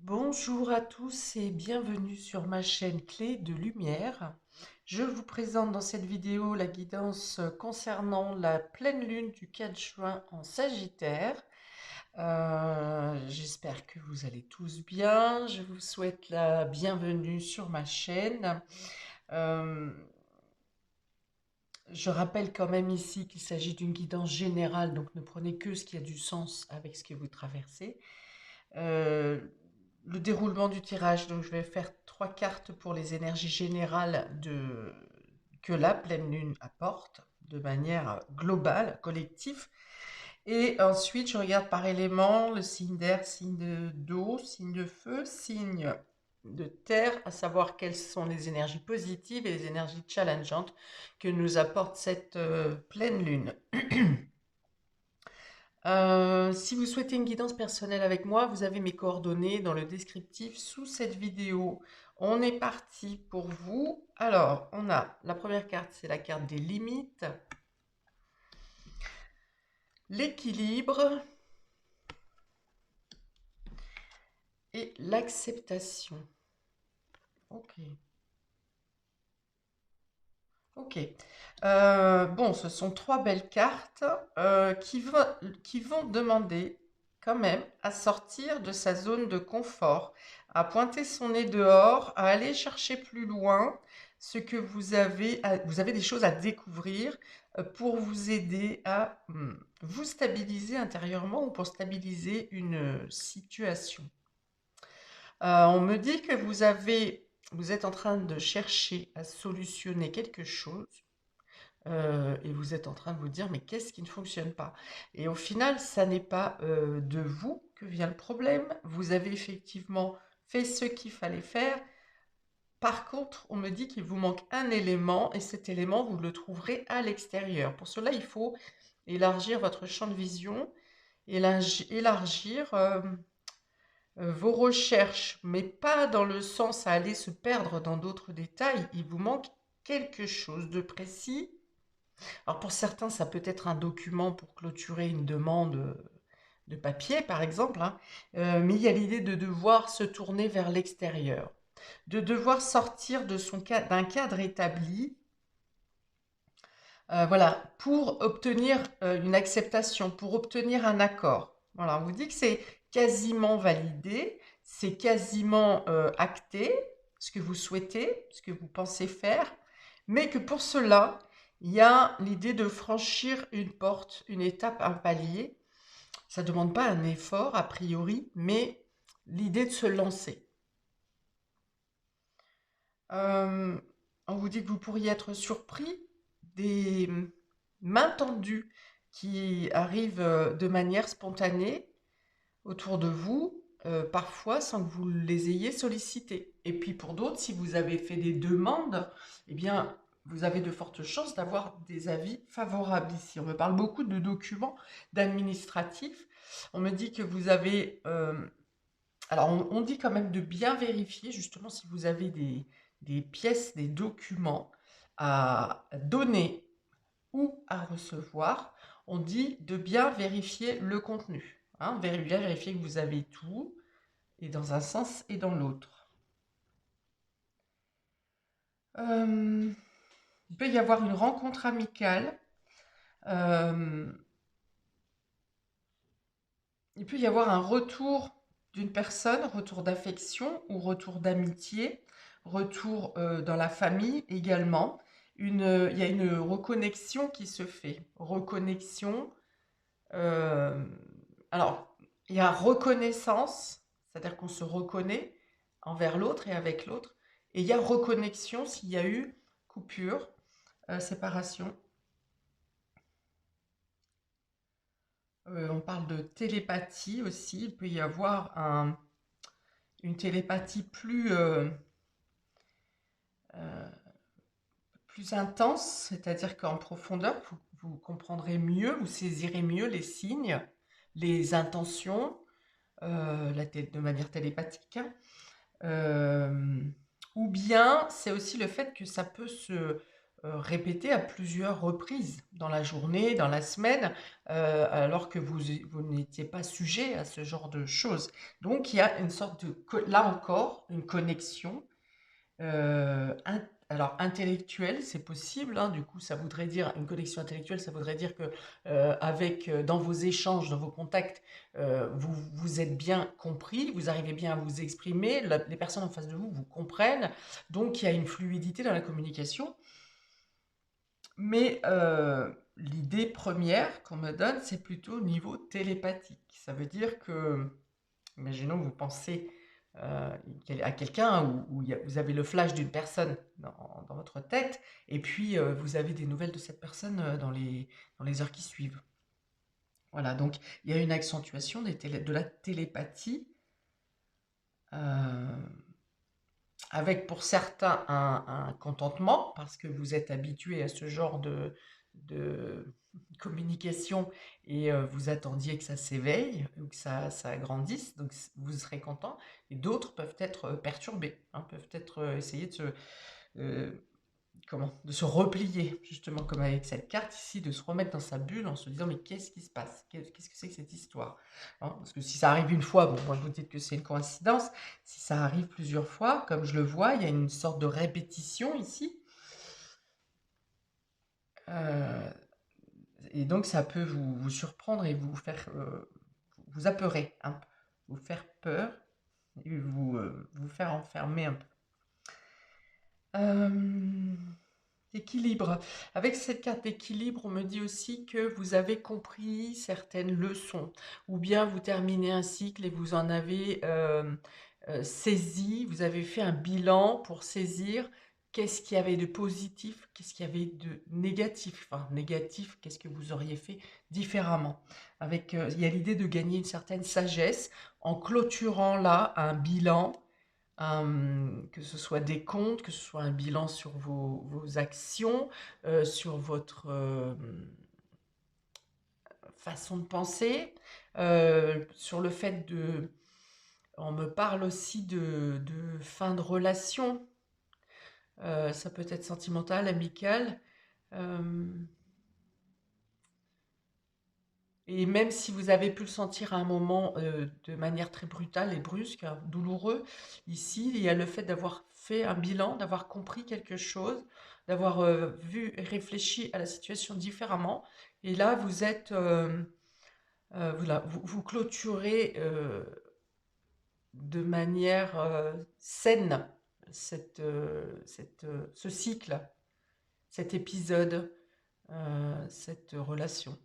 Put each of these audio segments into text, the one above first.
Bonjour à tous et bienvenue sur ma chaîne Clé de Lumière. Je vous présente dans cette vidéo la guidance concernant la pleine lune du 4 juin en Sagittaire. J'espère que vous allez tous bien. Je vous souhaite la bienvenue sur ma chaîne. Euh, je rappelle quand même ici qu'il s'agit d'une guidance générale, donc ne prenez que ce qui a du sens avec ce que vous traversez. Euh, le déroulement du tirage, donc je vais faire 3 cartes pour les énergies générales que la pleine lune apporte de manière globale, collective. Et ensuite, je regarde par élément le signe d'air, signe d'eau, signe de feu, signe de terre, à savoir quelles sont les énergies positives et les énergies challengeantes que nous apporte cette pleine lune. Si vous souhaitez une guidance personnelle avec moi, vous avez mes coordonnées dans le descriptif sous cette vidéo. On est parti pour vous. Alors, on a la première carte, c'est la carte des limites, l'équilibre et l'acceptation. Ok. Ok. Bon, ce sont 3 belles cartes qui vont demander quand même à sortir de sa zone de confort, à pointer son nez dehors, à aller chercher plus loin ce que vous avez des choses à découvrir pour vous aider à vous stabiliser intérieurement ou pour stabiliser une situation. On me dit que vous êtes en train de chercher à solutionner quelque chose et vous êtes en train de vous dire, mais qu'est-ce qui ne fonctionne pas? Et au final, ça n'est pas de vous que vient le problème. Vous avez effectivement fait ce qu'il fallait faire. Par contre, on me dit qu'il vous manque un élément et cet élément, vous le trouverez à l'extérieur. Pour cela, il faut élargir votre champ de vision, élargir vos recherches, mais pas dans le sens à aller se perdre dans d'autres détails. Il vous manque quelque chose de précis. Alors pour certains, ça peut être un document pour clôturer une demande de papier, par exemple, hein. Mais il y a l'idée de devoir se tourner vers l'extérieur, de devoir sortir d'un cadre établi, voilà, pour obtenir une acceptation, pour obtenir un accord. Voilà, on vous dit que c'est quasiment validé, c'est quasiment acté, ce que vous souhaitez, ce que vous pensez faire, mais que pour cela, il y a l'idée de franchir une porte, une étape, un palier. Ça ne demande pas un effort a priori, mais l'idée de se lancer. Euh, on vous dit que vous pourriez être surpris des mains tendues qui arrivent de manière spontanée autour de vous, parfois sans que vous les ayez sollicitées. Et puis pour d'autres, si vous avez fait des demandes, eh bien, vous avez de fortes chances d'avoir des avis favorables ici. On me parle beaucoup de documents, d'administratifs. On me dit que vous avez... alors, on dit quand même de bien vérifier, justement, si vous avez des pièces, des documents à donner ou à recevoir, on dit de bien vérifier le contenu, hein, bien vérifier que vous avez tout, et dans un sens et dans l'autre. Il peut y avoir une rencontre amicale, euh, il peut y avoir un retour d'une personne, retour d'affection ou retour d'amitié, retour dans la famille également. Il y a une reconnexion qui se fait. Reconnexion. euh, alors, il y a reconnaissance, c'est-à-dire qu'on se reconnaît envers l'autre et avec l'autre. Et il y a reconnexion s'il y a eu coupure, séparation. On parle de télépathie aussi. Il peut y avoir une télépathie euh, plus intense, c'est-à-dire qu'en profondeur, vous comprendrez mieux, vous saisirez mieux les signes, les intentions, de manière télépathique, hein. Ou bien c'est aussi le fait que ça peut répéter à plusieurs reprises dans la journée, dans la semaine, alors que vous n'étiez pas sujet à ce genre de choses. Donc il y a une sorte de, là encore, une connexion alors intellectuelle, c'est possible, hein, du coup, ça voudrait dire une connexion intellectuelle, ça voudrait dire que dans vos échanges, dans vos contacts, vous vous êtes bien compris, vous arrivez bien à vous exprimer, les personnes en face de vous vous comprennent, donc il y a une fluidité dans la communication. Mais l'idée première qu'on me donne, c'est plutôt au niveau télépathique. Ça veut dire que, imaginons que vous pensez à quelqu'un où vous avez le flash d'une personne dans votre tête, et puis vous avez des nouvelles de cette personne dans les heures qui suivent. Voilà, donc il y a une accentuation de la télépathie, euh, avec pour certains un contentement, parce que vous êtes habitué à ce genre de communication et vous attendiez que ça s'éveille ou que ça grandisse, donc vous serez content. Et d'autres peuvent être perturbés, hein, peuvent être essayer euh, de se replier, justement comme avec cette carte ici, de se remettre dans sa bulle en se disant mais qu'est-ce qui se passe? Qu'est-ce que c'est que cette histoire? Hein, parce que si ça arrive une fois, bon, moi vous dites que c'est une coïncidence. Si ça arrive plusieurs fois, comme je le vois, il y a une sorte de répétition ici. Euh, et donc ça peut vous surprendre et vous faire vous apeurer un peu, vous faire peur et vous faire enfermer un peu. Euh, Équilibre. Avec cette carte d'équilibre, on me dit aussi que vous avez compris certaines leçons, ou bien vous terminez un cycle et vous en avez saisi, vous avez fait un bilan pour saisir qu'est-ce qu'il y avait de positif, qu'est-ce qu'il y avait de négatif. Enfin, négatif, qu'est-ce que vous auriez fait différemment. Il y a l'idée de gagner une certaine sagesse en clôturant là un bilan, que ce soit des comptes, que ce soit un bilan sur vos actions, sur votre façon de penser, sur le fait de... On me parle aussi de fin de relation, ça peut être sentimental, amical, euh, et même si vous avez pu le sentir à un moment de manière très brutale et brusque, hein, douloureux, ici, il y a le fait d'avoir fait un bilan, d'avoir compris quelque chose, d'avoir vu et réfléchi à la situation différemment. Et là, vous êtes, voilà, vous clôturez de manière saine ce cycle, cet épisode, cette relation.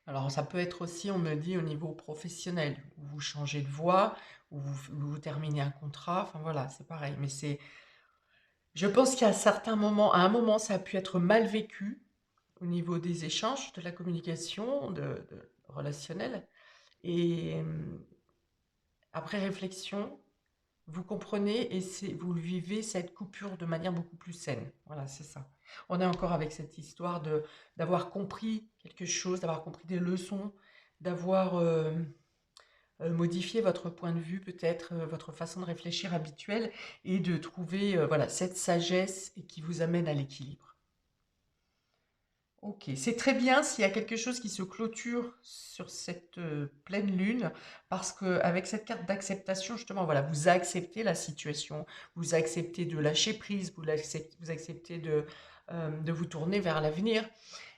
Alors ça peut être aussi, on me dit, au niveau professionnel, où vous changez de voie, où vous terminez un contrat, enfin voilà, c'est pareil. Mais je pense qu'à certains moments, à un moment, ça a pu être mal vécu au niveau des échanges, de la communication, de relationnel. Et après réflexion, vous comprenez et vous le vivez cette coupure de manière beaucoup plus saine. Voilà, c'est ça. On est encore avec cette histoire d'avoir compris quelque chose, d'avoir compris des leçons, d'avoir modifié votre point de vue, peut-être votre façon de réfléchir habituelle, et de trouver voilà, cette sagesse et qui vous amène à l'équilibre. Ok, c'est très bien s'il y a quelque chose qui se clôture sur cette pleine lune, parce que avec cette carte d'acceptation, justement, voilà, vous acceptez la situation, vous acceptez de lâcher prise, vous acceptez de vous tourner vers l'avenir,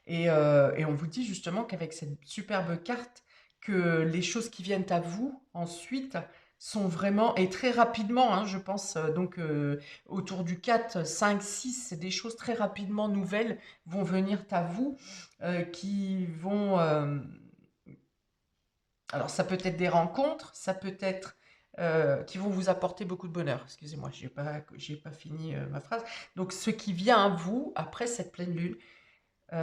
et on vous dit justement qu'avec cette superbe carte, que les choses qui viennent à vous ensuite sont vraiment, et très rapidement, hein, je pense, donc autour du 4, 5, 6, c'est des choses très rapidement nouvelles vont venir à vous, qui vont... alors ça peut être des rencontres, ça peut être... qui vont vous apporter beaucoup de bonheur. Excusez-moi, j'ai pas fini ma phrase. Donc ce qui vient à vous après cette pleine lune,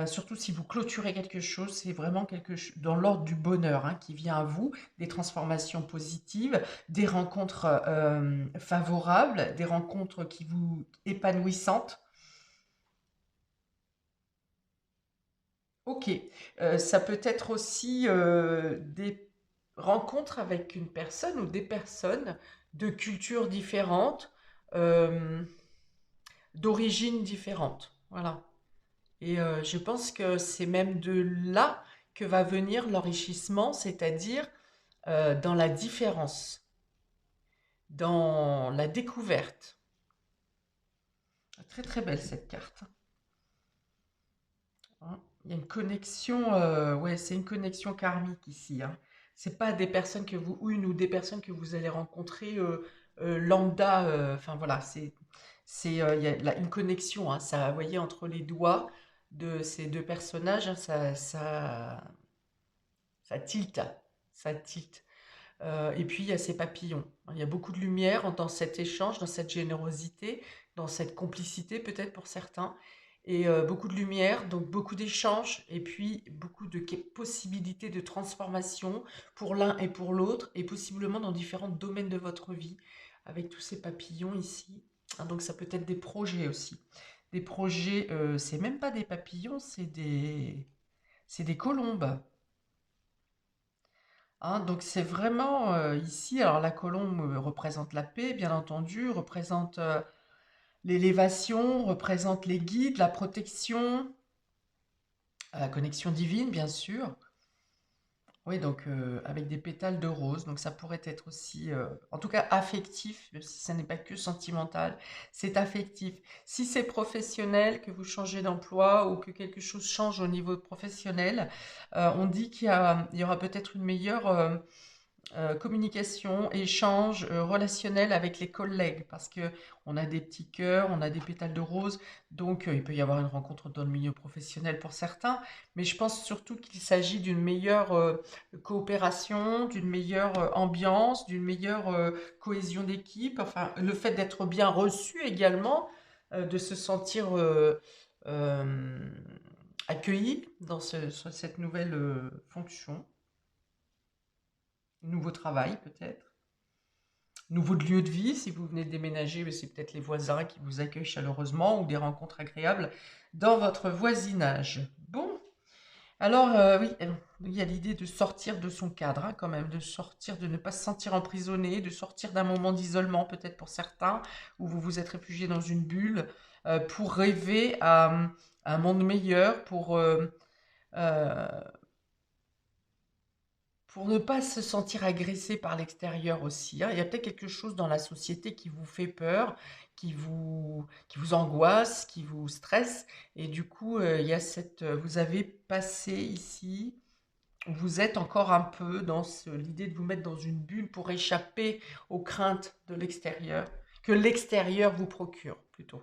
surtout si vous clôturez quelque chose, c'est vraiment quelque chose dans l'ordre du bonheur, hein, qui vient à vous, des transformations positives, des rencontres favorables, des rencontres qui vous épanouissantes. Ok. Ça peut être aussi des rencontres avec une personne ou des personnes de cultures différentes, euh, d'origines différentes. Voilà. Et je pense que c'est même de là que va venir l'enrichissement, c'est-à-dire dans la différence, dans la découverte. Très très belle cette carte. Hein. Il y a une connexion, ouais, c'est une connexion karmique ici. Hein. C'est pas des personnes que vous, ou une ou des personnes que vous allez rencontrer lambda. Enfin voilà, il y a une connexion. Hein, ça, vous voyez, entre les doigts de ces deux personnages, hein, ça tilte, ça tilte. Et puis il y a ces papillons. Il y a beaucoup de lumière dans cet échange, dans cette générosité, dans cette complicité peut-être pour certains. Et beaucoup de lumière, donc beaucoup d'échanges, et puis beaucoup de possibilités de transformation pour l'un et pour l'autre, et possiblement dans différents domaines de votre vie, avec tous ces papillons ici. Ah, donc ça peut être des projets aussi. Des projets, c'est même pas des papillons, c'est des colombes. Hein, donc c'est vraiment ici, alors la colombe représente la paix, bien entendu, représente l'élévation, représente les guides, la protection, la connexion divine, bien sûr. Oui, donc avec des pétales de rose, donc ça pourrait être aussi, en tout cas affectif, même si ça n'est pas que sentimental, c'est affectif. Si c'est professionnel, que vous changez d'emploi ou que quelque chose change au niveau professionnel, on dit il y aura peut-être une meilleure communication, échange relationnel avec les collègues, parce que on a des petits cœurs, on a des pétales de rose, donc il peut y avoir une rencontre dans le milieu professionnel pour certains, mais je pense surtout qu'il s'agit d'une meilleure coopération, d'une meilleure ambiance, d'une meilleure cohésion d'équipe, enfin le fait d'être bien reçu également, de se sentir euh, accueilli dans cette nouvelle fonction, nouveau travail peut-être. Nouveau lieu de vie, si vous venez de déménager, c'est peut-être les voisins qui vous accueillent chaleureusement ou des rencontres agréables dans votre voisinage. Bon, alors oui, il y a l'idée de sortir de son cadre, hein, quand même, de sortir, de ne pas se sentir emprisonné, de sortir d'un moment d'isolement peut-être pour certains, où vous vous êtes réfugié dans une bulle, pour rêver à un monde meilleur, euh, pour ne pas se sentir agressé par l'extérieur aussi, hein. Il y a peut-être quelque chose dans la société qui vous fait peur, qui vous angoisse, qui vous stresse. Et du coup, il y a vous avez passé ici, vous êtes encore un peu dans l'idée de vous mettre dans une bulle pour échapper aux craintes de l'extérieur, que l'extérieur vous procure plutôt.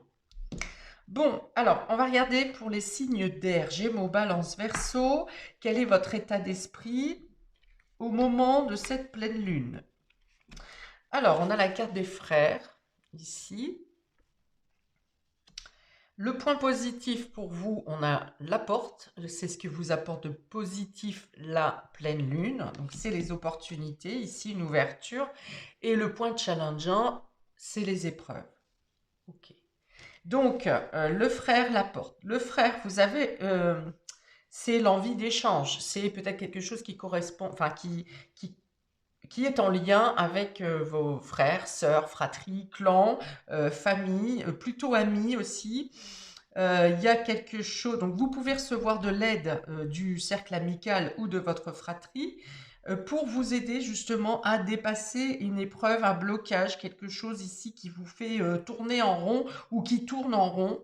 Bon, alors, on va regarder pour les signes d'air, Gémeaux, Balance, Verseau. Quel est votre état d'esprit au moment de cette pleine lune? Alors, on a la carte des frères, ici. Le point positif pour vous, on a la porte. C'est ce que vous apporte de positif la pleine lune. Donc, c'est les opportunités. Ici, une ouverture. Et le point challengeant, c'est les épreuves. Ok. Donc, le frère, la porte. Le frère, vous avez... c'est l'envie d'échange. C'est peut-être quelque chose qui correspond... Enfin, qui est en lien avec vos frères, sœurs, fratries, clans, famille, plutôt amis aussi. Il y a quelque chose, donc vous pouvez recevoir de l'aide du cercle amical ou de votre fratrie pour vous aider justement à dépasser une épreuve, un blocage, quelque chose ici qui vous fait tourner en rond ou qui tourne en rond.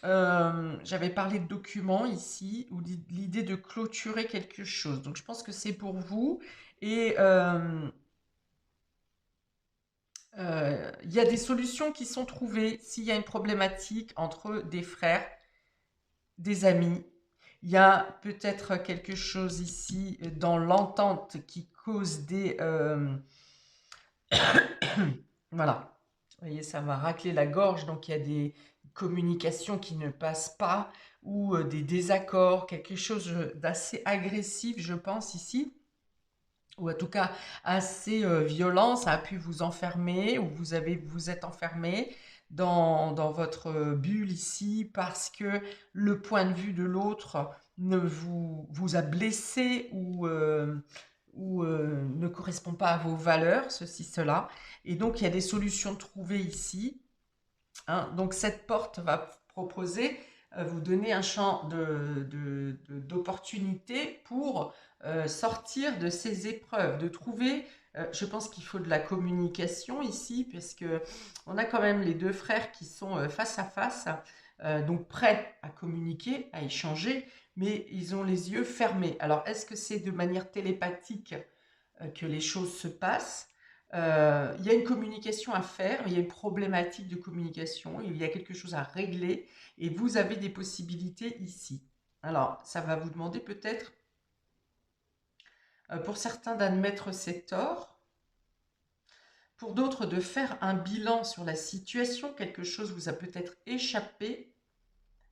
J'avais parlé de documents ici, ou l'idée de clôturer quelque chose. Donc je pense que c'est pour vous. Et il y a des solutions qui sont trouvées s'il y a une problématique entre des frères, des amis. Il y a peut-être quelque chose ici dans l'entente qui cause des... voilà. Vous voyez, ça m'a raclé la gorge, donc il y a des communications qui ne passent pas ou des désaccords, quelque chose d'assez agressif, je pense, ici, ou en tout cas assez violent. Ça a pu vous enfermer, ou vous êtes enfermé dans votre bulle ici parce que le point de vue de l'autre vous a blessé ou ne correspond pas à vos valeurs, ceci, cela. Et donc, il y a des solutions trouvées ici. hein. Donc cette porte va proposer, vous donner un champ d'opportunité pour sortir de ces épreuves, de trouver, je pense qu'il faut de la communication ici, parce que on a quand même les deux frères qui sont face à face, donc prêts à communiquer, à échanger, mais ils ont les yeux fermés. Alors, est-ce que c'est de manière télépathique que les choses se passent? Il y a une communication à faire, il y a une problématique de communication, il y a quelque chose à régler, et vous avez des possibilités ici. Alors, ça va vous demander peut-être, pour certains, d'admettre ses torts, pour d'autres, de faire un bilan sur la situation. Quelque chose vous a peut-être échappé,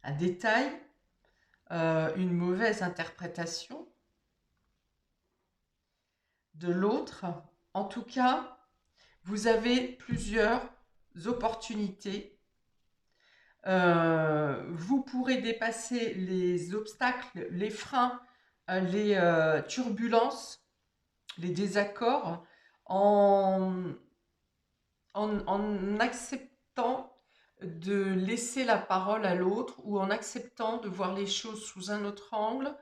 un détail, une mauvaise interprétation de l'autre. En tout cas, vous avez plusieurs opportunités. Vous pourrez dépasser les obstacles, les freins, les turbulences, les désaccords en, en acceptant de laisser la parole à l'autre ou en acceptant de voir les choses sous un autre angle.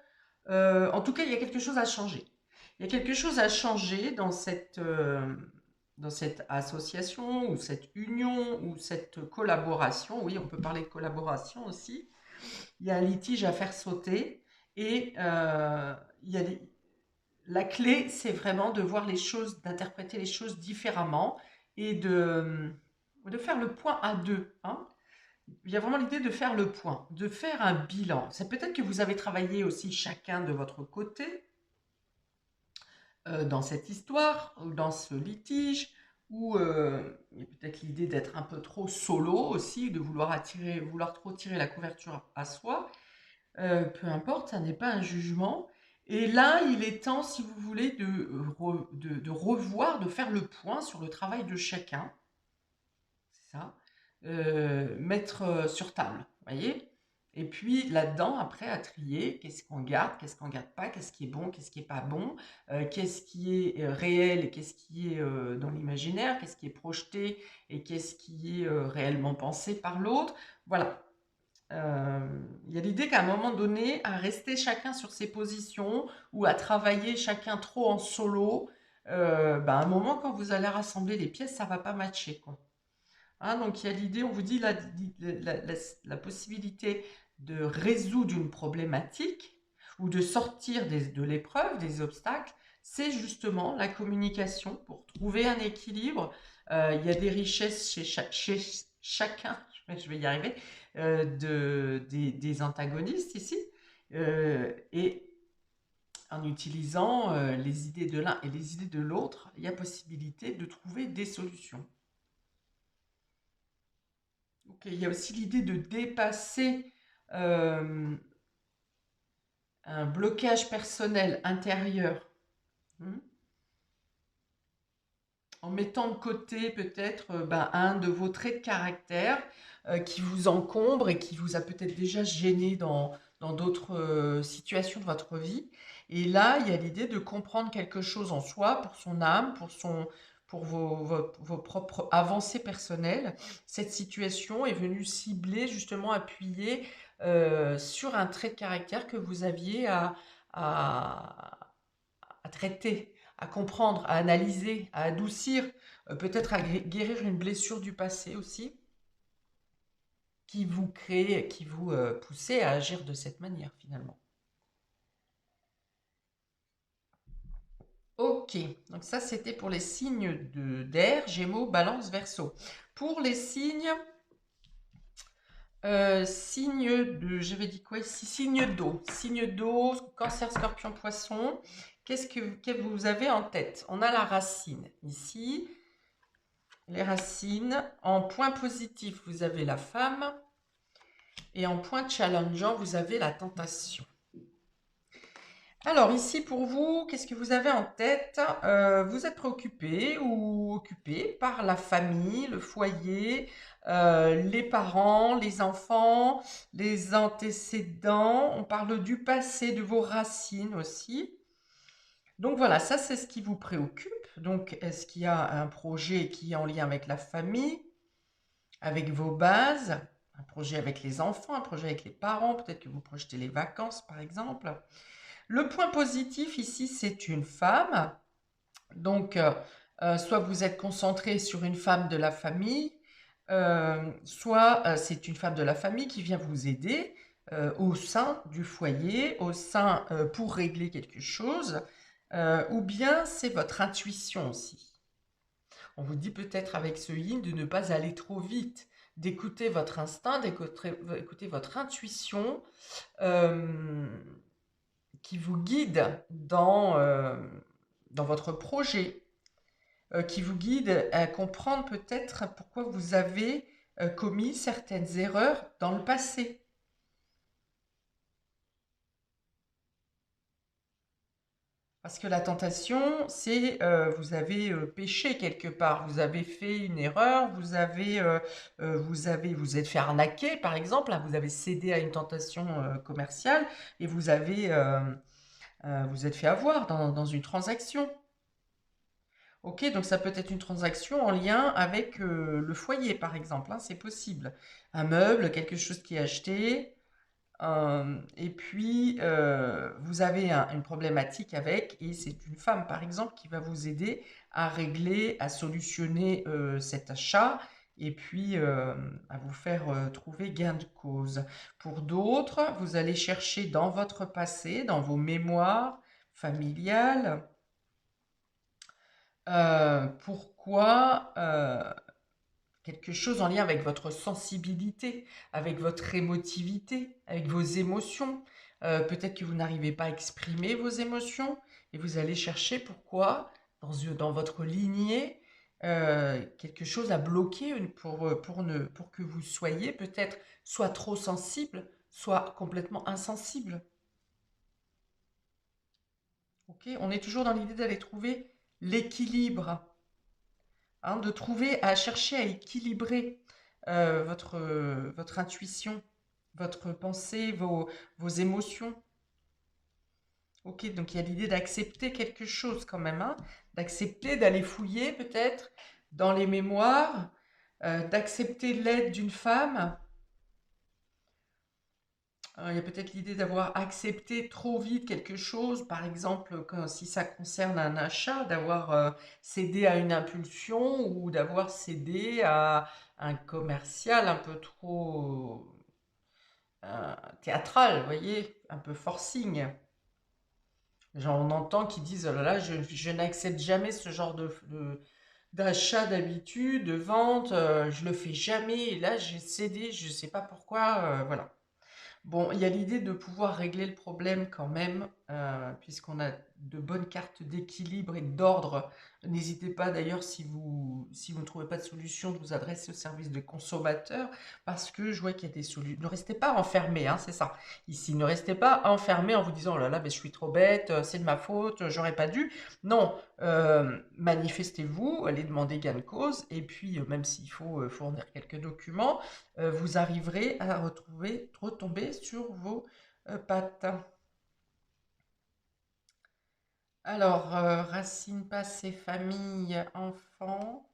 En tout cas, il y a quelque chose à changer. Il y a quelque chose à changer dans cette association ou cette union ou cette collaboration. Oui, on peut parler de collaboration aussi. Il y a un litige à faire sauter et il y a la clé, c'est vraiment de voir les choses, d'interpréter les choses différemment et de faire le point à deux, hein. Il y a vraiment l'idée de faire le point, de faire un bilan. C'est peut-être que vous avez travaillé aussi chacun de votre côté dans cette histoire, ou dans ce litige, ou il y a peut-être l'idée d'être un peu trop solo aussi, de vouloir trop tirer la couverture à soi. Peu importe, ça n'est pas un jugement. Et là, il est temps, si vous voulez, de revoir, de faire le point sur le travail de chacun. C'est ça. Mettre sur table, voyez. Et puis là-dedans, après, à trier, qu'est-ce qu'on garde pas, qu'est-ce qui est bon, qu'est-ce qui est pas bon, qu'est-ce qui est réel et qu'est-ce qui est dans l'imaginaire, qu'est-ce qui est projeté et qu'est-ce qui est réellement pensé par l'autre. Voilà. Il y a l'idée qu'à un moment donné, à rester chacun sur ses positions ou à travailler chacun trop en solo, à un moment, quand vous allez rassembler les pièces, ça va pas matcher, quoi. Hein, donc il y a l'idée, on vous dit la possibilité de résoudre une problématique ou de sortir de l'épreuve, des obstacles, c'est justement la communication pour trouver un équilibre. Il y a des richesses chez chacun, je vais y arriver, des antagonistes ici. Et en utilisant les idées de l'un et les idées de l'autre, il y a possibilité de trouver des solutions. Okay. Il y a aussi l'idée de dépasser un blocage personnel intérieur, hein, en mettant de côté peut-être un de vos traits de caractère qui vous encombre et qui vous a peut-être déjà gêné dans d'autres situations de votre vie. Et là, il y a l'idée de comprendre quelque chose en soi, pour son âme, pour vos propres avancées personnelles. Cette situation est venue cibler, justement appuyer sur un trait de caractère que vous aviez à, à traiter, à comprendre, à analyser, à adoucir, peut-être à guérir une blessure du passé aussi, qui vous poussait à agir de cette manière finalement. Ok, donc ça c'était pour les signes d'air, Gémeaux, Balance, Verseau. Pour les signes de, j'avais dit quoi ici? Signes d'eau, Cancer, Scorpion, Poisson. Que vous avez en tête? On a la racine ici. Les racines. En point positif, vous avez la femme. Et en point challengeant, vous avez la tentation. Alors ici pour vous, qu'est-ce que vous avez en tête? Vous êtes préoccupé ou occupé par la famille, le foyer, les parents, les enfants, les antécédents. On parle du passé, de vos racines aussi. Donc voilà, ça c'est ce qui vous préoccupe. Donc est-ce qu'il y a un projet qui est en lien avec la famille, avec vos bases, un projet avec les enfants, un projet avec les parents, peut-être que vous projetez les vacances par exemple. Le point positif ici, c'est une femme. Donc, soit vous êtes concentré sur une femme de la famille, soit c'est une femme de la famille qui vient vous aider au sein du foyer, au sein pour régler quelque chose, ou bien c'est votre intuition aussi. On vous dit peut-être avec ce yin de ne pas aller trop vite, d'écouter votre instinct, d'écouter votre intuition euh, qui vous guide dans votre projet, qui vous guide à comprendre peut-être pourquoi vous avez commis certaines erreurs dans le passé. Parce que la tentation, c'est vous avez péché quelque part, vous avez fait une erreur, vous êtes fait arnaquer par exemple, hein, vous avez cédé à une tentation commerciale et vous êtes fait avoir dans une transaction. Ok, donc ça peut être une transaction en lien avec le foyer par exemple, hein, c'est possible. Un meuble, quelque chose qui est acheté, et puis, vous avez une problématique avec, et c'est une femme, par exemple, qui va vous aider à régler, à solutionner cet achat, et puis à vous faire trouver gain de cause. Pour d'autres, vous allez chercher dans votre passé, dans vos mémoires familiales, pourquoi quelque chose en lien avec votre sensibilité, avec votre émotivité, avec vos émotions. Peut-être que vous n'arrivez pas à exprimer vos émotions et vous allez chercher pourquoi dans votre lignée quelque chose a bloqué pour que vous soyez peut-être soit trop sensible, soit complètement insensible. Ok, on est toujours dans l'idée d'aller trouver l'équilibre, hein, de trouver, à chercher à équilibrer votre intuition, votre pensée, vos émotions. Ok, donc il y a l'idée d'accepter quelque chose quand même, hein, d'accepter d'aller fouiller peut-être dans les mémoires, d'accepter l'aide d'une femme. Il y a peut-être l'idée d'avoir accepté trop vite quelque chose, par exemple, si ça concerne un achat, d'avoir cédé à une impulsion ou d'avoir cédé à un commercial un peu trop théâtral, vous voyez, un peu forcing. Genre, on entend qui disent, oh là là, je n'accepte jamais ce genre d'achat d'habitude, de vente, je le fais jamais, et là j'ai cédé, je ne sais pas pourquoi, voilà. Bon, il y a l'idée de pouvoir régler le problème quand même, puisqu'on a de bonnes cartes d'équilibre et d'ordre. N'hésitez pas d'ailleurs, si vous ne trouvez pas de solution, de vous adresser au service de consommateurs, parce que je vois qu'il y a des solutions. Ne restez pas enfermés, hein, c'est ça. Ici, ne restez pas enfermés en vous disant, oh là là, mais je suis trop bête, c'est de ma faute, j'aurais pas dû. Non, manifestez-vous, allez demander gain de cause, et puis même s'il faut fournir quelques documents, vous arriverez à retomber sur vos pattes. Alors, racines passées, famille, enfants.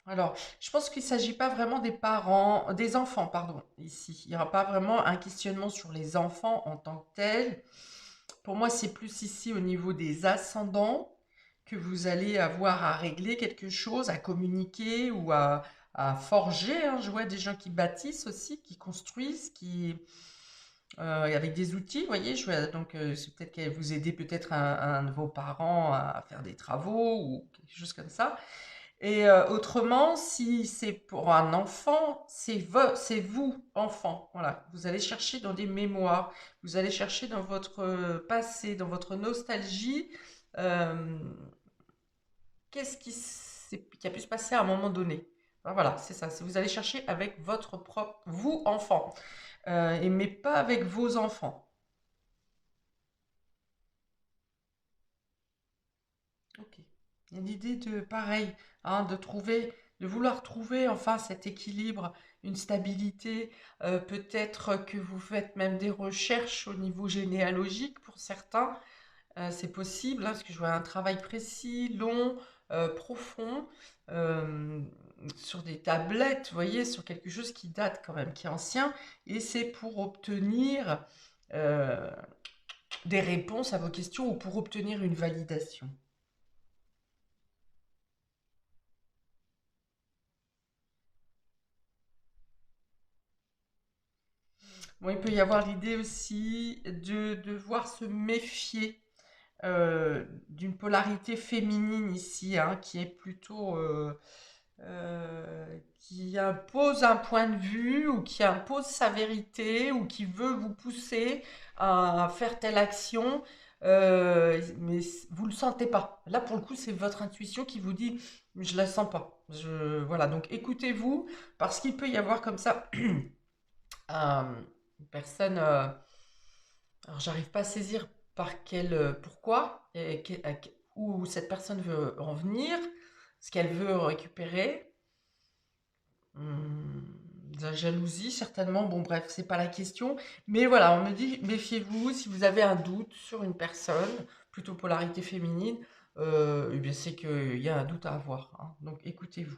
Alors, je pense qu'il ne s'agit pas vraiment des parents, des enfants, pardon, ici. Il n'y aura pas vraiment un questionnement sur les enfants en tant que tels. Pour moi, c'est plus ici au niveau des ascendants que vous allez avoir à régler quelque chose, à communiquer ou à forger, hein. Je vois des gens qui bâtissent aussi, qui construisent, avec des outils, vous voyez. Donc, c'est peut-être qu'elle vous aider peut-être un de vos parents à faire des travaux ou quelque chose comme ça. Et autrement, si c'est pour un enfant, c'est vous, enfant. Voilà, vous allez chercher dans des mémoires, vous allez chercher dans votre passé, dans votre nostalgie, euh, qu'est-ce qui a pu se passer à un moment donné. Enfin, voilà, c'est ça. Vous allez chercher avec votre propre, vous, enfant, mais pas avec vos enfants. Ok. Il y a l'idée de, pareil, hein, de vouloir trouver enfin cet équilibre, une stabilité. Peut-être que vous faites même des recherches au niveau généalogique pour certains. C'est possible, hein, parce que je vois un travail précis, long, profond, euh, sur des tablettes, vous voyez, sur quelque chose qui date quand même, qui est ancien, et c'est pour obtenir euh, des réponses à vos questions ou pour obtenir une validation. Bon, il peut y avoir l'idée aussi de devoir se méfier d'une polarité féminine ici, hein, qui est plutôt qui impose un point de vue ou qui impose sa vérité ou qui veut vous pousser à faire telle action, mais vous le sentez pas. Là, pour le coup, c'est votre intuition qui vous dit, je la sens pas. Voilà, donc écoutez-vous, parce qu'il peut y avoir comme ça une personne. Alors, j'arrive pas à saisir par quel, pourquoi, et où cette personne veut en venir, ce qu'elle veut récupérer. De la jalousie, certainement. Bon, bref, c'est pas la question. Mais voilà, on me dit, méfiez-vous si vous avez un doute sur une personne, plutôt polarité féminine, eh bien, c'est qu'il y a un doute à avoir, hein. Donc, écoutez-vous.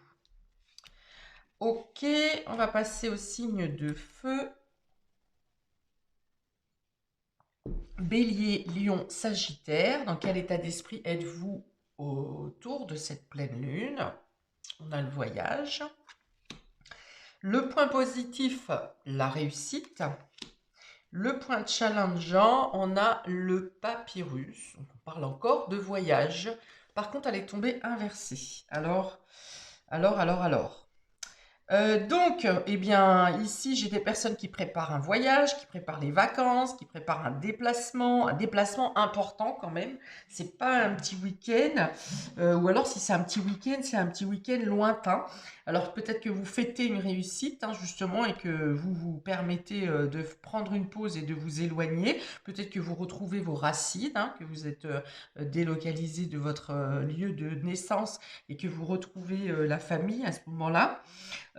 Ok, on va passer au signe de feu. Bélier, Lion, Sagittaire. Dans quel état d'esprit êtes-vous autour de cette pleine lune? On a le voyage. Le point positif, la réussite. Le point challengeant, on a le papyrus. On parle encore de voyage. Par contre, elle est tombée inversée. Alors. Donc, eh bien, ici, j'ai des personnes qui préparent un voyage, qui préparent les vacances, qui préparent un déplacement important quand même. C'est pas un petit week-end, ou alors si c'est un petit week-end, c'est un petit week-end lointain. Alors peut-être que vous fêtez une réussite, hein, justement, et que vous vous permettez de prendre une pause et de vous éloigner. Peut-être que vous retrouvez vos racines, hein, que vous êtes délocalisé de votre lieu de naissance et que vous retrouvez la famille à ce moment-là.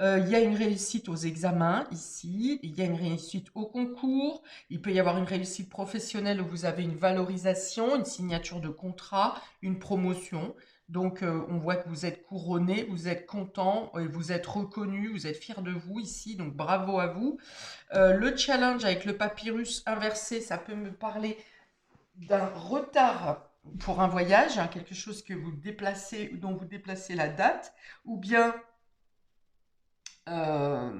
Il y a une réussite aux examens ici, il y a une réussite au concours, il peut y avoir une réussite professionnelle où vous avez une valorisation, une signature de contrat, une promotion. Donc on voit que vous êtes couronné, vous êtes content, et vous êtes reconnu, vous êtes fier de vous ici, donc bravo à vous. Le challenge avec le papyrus inversé, ça peut me parler d'un retard pour un voyage, hein, quelque chose que vous déplacez, dont vous déplacez la date, ou bien euh,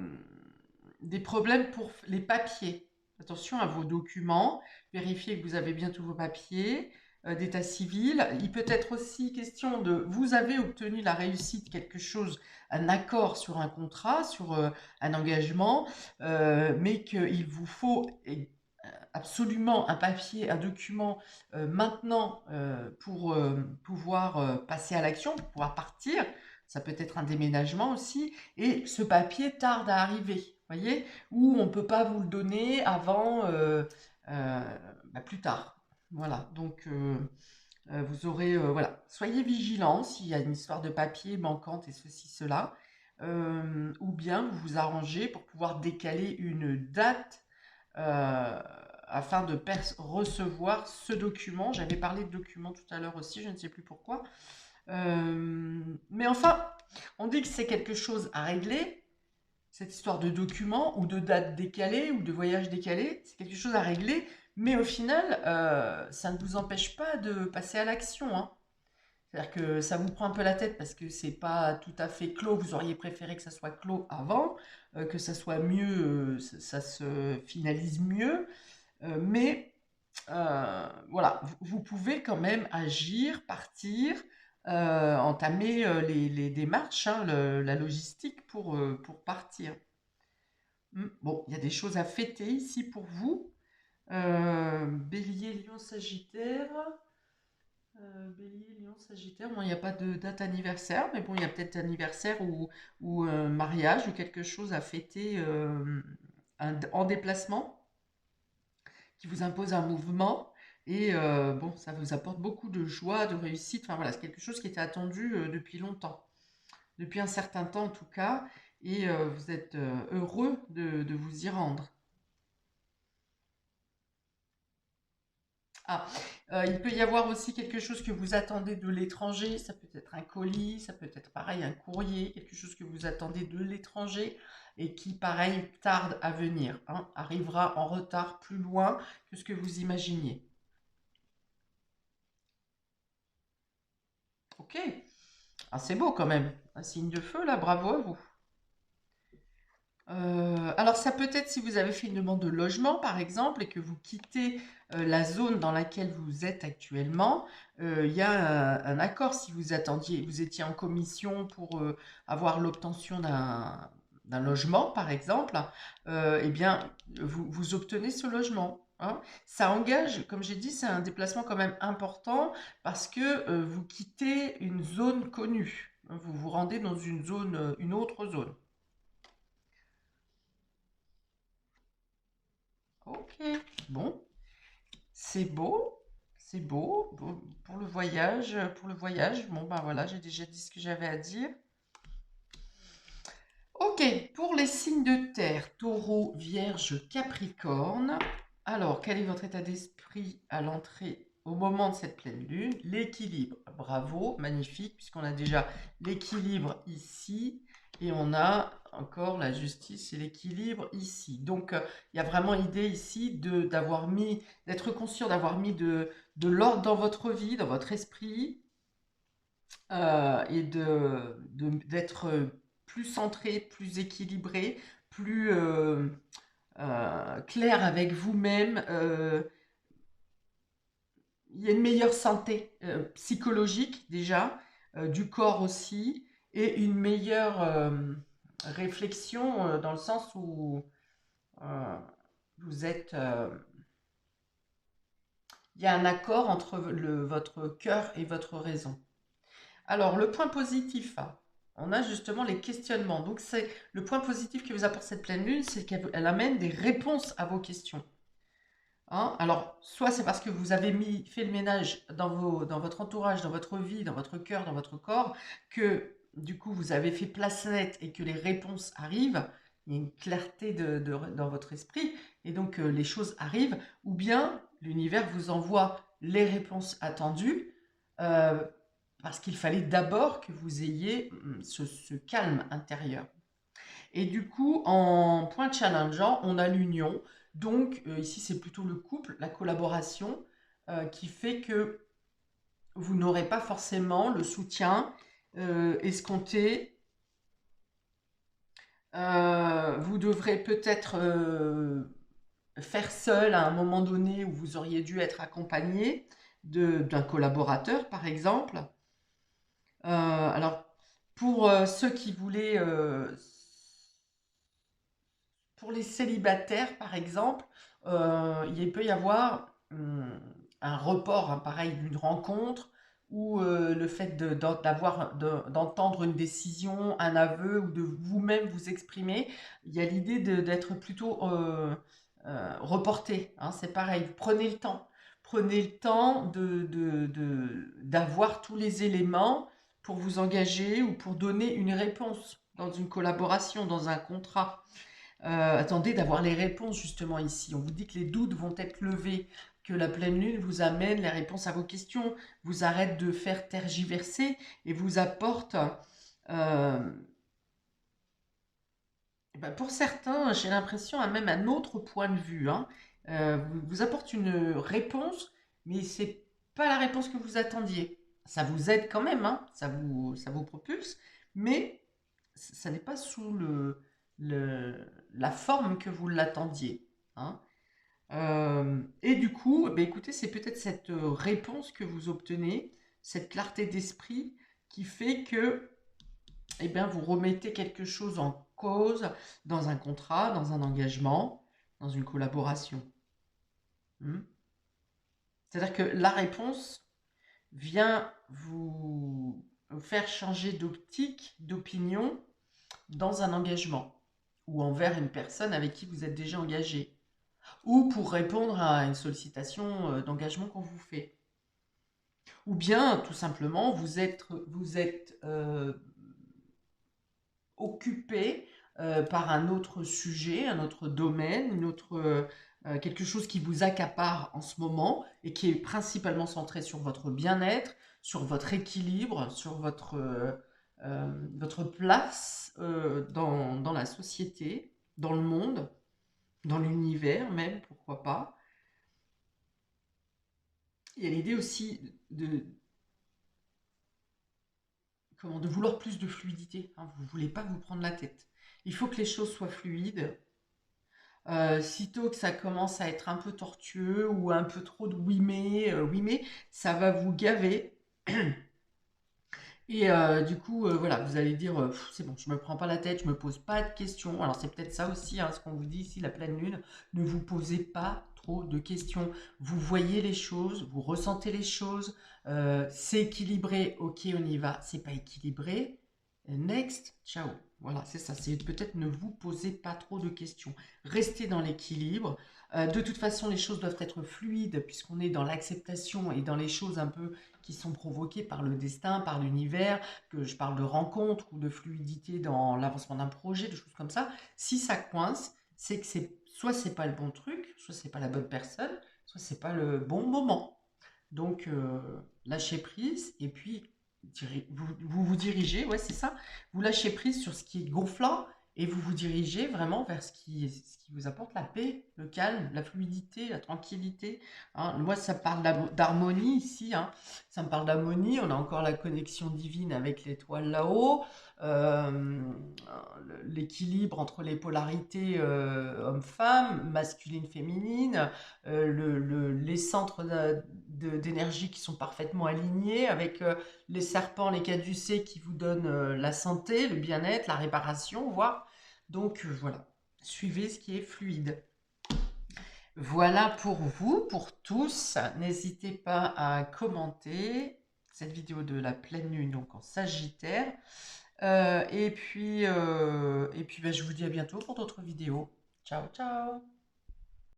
des problèmes pour les papiers. Attention à vos documents, vérifiez que vous avez bien tous vos papiers d'état civil. Il peut être aussi question de, vous avez obtenu la réussite, quelque chose, un accord sur un contrat, sur un engagement, mais qu'il vous faut absolument un papier, un document maintenant pour pouvoir passer à l'action, pour pouvoir partir. Ça peut être un déménagement aussi. Et ce papier tarde à arriver, voyez, ou on ne peut pas vous le donner avant euh, plus tard. Voilà, donc vous aurez, voilà, soyez vigilants s'il y a une histoire de papier manquante et ceci, cela, ou bien vous vous arrangez pour pouvoir décaler une date euh, afin de recevoir ce document. J'avais parlé de document tout à l'heure aussi, je ne sais plus pourquoi. Mais enfin, on dit que c'est quelque chose à régler, cette histoire de document ou de date décalée ou de voyage décalé, c'est quelque chose à régler, mais au final, ça ne vous empêche pas de passer à l'action, hein. C'est-à-dire que ça vous prend un peu la tête parce que c'est pas tout à fait clos. Vous auriez préféré que ça soit clos avant, que ça soit mieux, ça se finalise mieux. Mais voilà, vous pouvez quand même agir, partir, entamer les démarches, hein, la logistique pour partir. Bon, il y a des choses à fêter ici pour vous. Bélier, Lion, Sagittaire. Bélier, Lion, Sagittaire. Bon, il n'y a pas de date anniversaire, mais bon, il y a peut-être anniversaire ou mariage ou quelque chose à fêter en déplacement qui vous impose un mouvement. Et bon, ça vous apporte beaucoup de joie, de réussite. Enfin voilà, c'est quelque chose qui était attendu depuis longtemps, depuis un certain temps en tout cas. Et vous êtes heureux de vous y rendre. Ah, il peut y avoir aussi quelque chose que vous attendez de l'étranger, ça peut être un colis, ça peut être pareil un courrier, quelque chose que vous attendez de l'étranger et qui, pareil, tarde à venir, hein, arrivera en retard plus loin que ce que vous imaginiez. Ok, ah, c'est beau quand même, un signe de feu là, bravo à vous. Alors ça peut être si vous avez fait une demande de logement par exemple et que vous quittez la zone dans laquelle vous êtes actuellement, il y a un accord si vous attendiez, vous étiez en commission pour avoir l'obtention d'un logement par exemple, eh bien vous obtenez ce logement, hein. Ça engage, comme j'ai dit, c'est un déplacement quand même important parce que vous quittez une zone connue, hein. Vous vous rendez dans une zone, une autre zone. Ok, bon, c'est beau, c'est beau. Pour le voyage, bon ben voilà, j'ai déjà dit ce que j'avais à dire. Ok, pour les signes de terre, Taureau, Vierge, Capricorne. Alors, quel est votre état d'esprit à l'entrée au moment de cette pleine lune? L'équilibre, bravo, magnifique, puisqu'on a déjà l'équilibre ici et on a encore la justice et l'équilibre ici. Donc, il y a vraiment l'idée ici d'être conscient d'avoir mis de l'ordre dans votre vie, dans votre esprit, et d'être plus centré, plus équilibré, plus clair avec vous-même. Il y a une meilleure santé psychologique déjà, du corps aussi, et une meilleure réflexion dans le sens où euh, vous êtes... il y a un accord entre votre cœur et votre raison. Alors, le point positif, hein, on a justement les questionnements. Donc, c'est le point positif que vous apporte cette pleine lune, c'est qu'elle amène des réponses à vos questions, hein. Alors, soit c'est parce que vous avez fait le ménage dans votre entourage, dans votre vie, dans votre cœur, dans votre corps, que du coup vous avez fait place nette et que les réponses arrivent. Il y a une clarté dans votre esprit et donc les choses arrivent. Ou bien l'univers vous envoie les réponses attendues euh, parce qu'il fallait d'abord que vous ayez ce calme intérieur. Et du coup, en point challengeant, on a l'union. Donc, ici, c'est plutôt le couple, la collaboration, qui fait que vous n'aurez pas forcément le soutien escompté. Vous devrez peut-être faire seul à un moment donné où vous auriez dû être accompagné d'un collaborateur, par exemple. Alors, pour ceux qui voulaient pour les célibataires, par exemple, il peut y avoir un report, hein, pareil, d'une rencontre ou le fait d'entendre une décision, un aveu ou de vous-même vous exprimer. Il y a l'idée d'être plutôt reporté, hein, c'est pareil, prenez le temps. Prenez le temps d'avoir tous les éléments pour vous engager ou pour donner une réponse dans une collaboration, dans un contrat. Attendez d'avoir les réponses justement ici. On vous dit que les doutes vont être levés, que la pleine lune vous amène les réponses à vos questions, vous arrête de faire tergiverser et vous apporte, euh, ben, pour certains, j'ai l'impression, même un autre point de vue, hein. Vous apporte une réponse, mais c'est pas la réponse que vous attendiez. Ça vous aide quand même, hein, ça vous propulse, mais ça n'est pas sous la forme que vous l'attendiez, hein. Et du coup, ben écoutez, c'est peut-être cette réponse que vous obtenez, cette clarté d'esprit qui fait que eh bien, vous remettez quelque chose en cause dans un contrat, dans un engagement, dans une collaboration. Hmm. C'est-à-dire que la réponse vient vous faire changer d'optique, d'opinion dans un engagement ou envers une personne avec qui vous êtes déjà engagé ou pour répondre à une sollicitation d'engagement qu'on vous fait. Ou bien, tout simplement, vous êtes occupé par un autre sujet, un autre domaine, quelque chose qui vous accapare en ce moment et qui est principalement centré sur votre bien-être, sur votre équilibre, sur votre place dans la société, dans le monde, dans l'univers même, pourquoi pas. Il y a l'idée aussi de vouloir plus de fluidité, hein. Vous ne voulez pas vous prendre la tête. Il faut que les choses soient fluides. Sitôt que ça commence à être un peu tortueux ou un peu trop de oui mais, ça va vous gaver. Et du coup, voilà, vous allez dire, c'est bon, je me prends pas la tête, je me pose pas de questions. Alors c'est peut-être ça aussi, hein, ce qu'on vous dit ici, la pleine lune. Ne vous posez pas trop de questions. Vous voyez les choses, vous ressentez les choses. C'est équilibré, ok, on y va. C'est pas équilibré, next, ciao. Voilà, c'est ça. C'est peut-être ne vous posez pas trop de questions. Restez dans l'équilibre. De toute façon, les choses doivent être fluides puisqu'on est dans l'acceptation et dans les choses un peu qui sont provoquées par le destin, par l'univers, que je parle de rencontres ou de fluidité dans l'avancement d'un projet, de choses comme ça. Si ça coince, c'est que soit c'est pas le bon truc, soit c'est pas la bonne personne, soit c'est pas le bon moment. Donc lâchez prise et puis vous dirigez, ouais c'est ça, vous lâchez prise sur ce qui est gonflant et vous vous dirigez vraiment vers ce qui vous apporte la paix, le calme, la fluidité, la tranquillité, hein. Moi, ça parle d'harmonie ici, hein. Ça me parle d'harmonie. On a encore la connexion divine avec l'étoile là-haut, euh, l'équilibre entre les polarités homme-femme, masculine-féminine, les centres d'énergie qui sont parfaitement alignés avec les serpents, les caducées qui vous donnent la santé, le bien-être, la réparation, voire. Donc voilà, suivez ce qui est fluide. Voilà pour vous, pour tous. N'hésitez pas à commenter cette vidéo de la pleine lune, donc en Sagittaire. Et puis, je vous dis à bientôt pour d'autres vidéos. Ciao, ciao!